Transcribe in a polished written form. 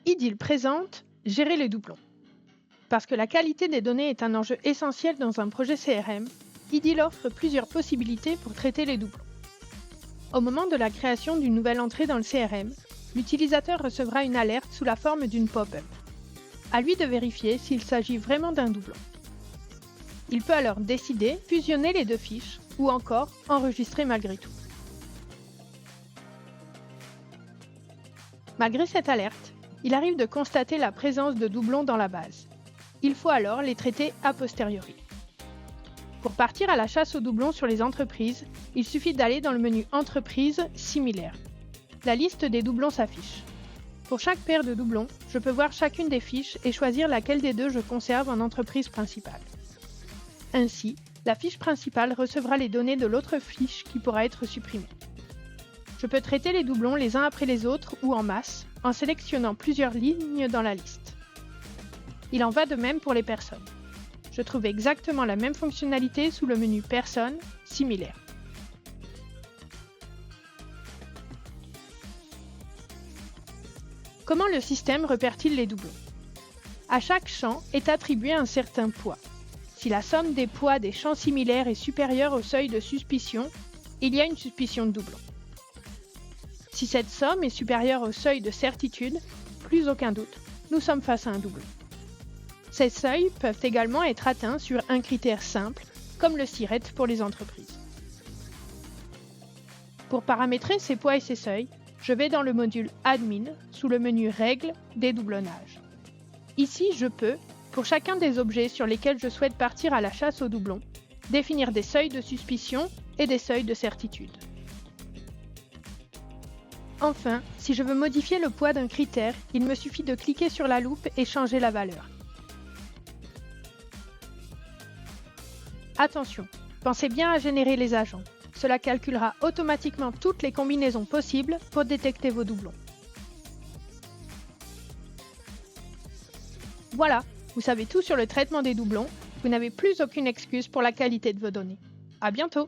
IDIL présente Gérer les doublons. Parce que la qualité des données est un enjeu essentiel dans un projet CRM, IDIL offre plusieurs possibilités pour traiter les doublons. Au moment de la création d'une nouvelle entrée dans le CRM, l'utilisateur recevra une alerte sous la forme d'une pop-up. À lui de vérifier s'il s'agit vraiment d'un doublon. Il peut alors décider de fusionner les deux fiches ou encore enregistrer malgré tout. Malgré cette alerte, il arrive de constater la présence de doublons dans la base. Il faut alors les traiter a posteriori. Pour partir à la chasse aux doublons sur les entreprises, il suffit d'aller dans le menu Entreprises similaires. La liste des doublons s'affiche. Pour chaque paire de doublons, je peux voir chacune des fiches et choisir laquelle des deux je conserve en entreprise principale. Ainsi, la fiche principale recevra les données de l'autre fiche qui pourra être supprimée. Je peux traiter les doublons les uns après les autres ou en masse, en sélectionnant plusieurs lignes dans la liste. Il en va de même pour les personnes. Je trouve exactement la même fonctionnalité sous le menu Personnes similaires. Comment le système repère-t-il les doublons ? À chaque champ est attribué un certain poids. Si la somme des poids des champs similaires est supérieure au seuil de suspicion, il y a une suspicion de doublon. Si cette somme est supérieure au seuil de certitude, plus aucun doute, nous sommes face à un doublon. Ces seuils peuvent également être atteints sur un critère simple, comme le SIRET pour les entreprises. Pour paramétrer ces poids et ces seuils, je vais dans le module Admin sous le menu Règles, dédoublonnage. Ici, je peux, pour chacun des objets sur lesquels je souhaite partir à la chasse aux doublons, définir des seuils de suspicion et des seuils de certitude. Enfin, si je veux modifier le poids d'un critère, il me suffit de cliquer sur la loupe et changer la valeur. Attention, pensez bien à générer les agents. Cela calculera automatiquement toutes les combinaisons possibles pour détecter vos doublons. Voilà, vous savez tout sur le traitement des doublons. Vous n'avez plus aucune excuse pour la qualité de vos données. À bientôt!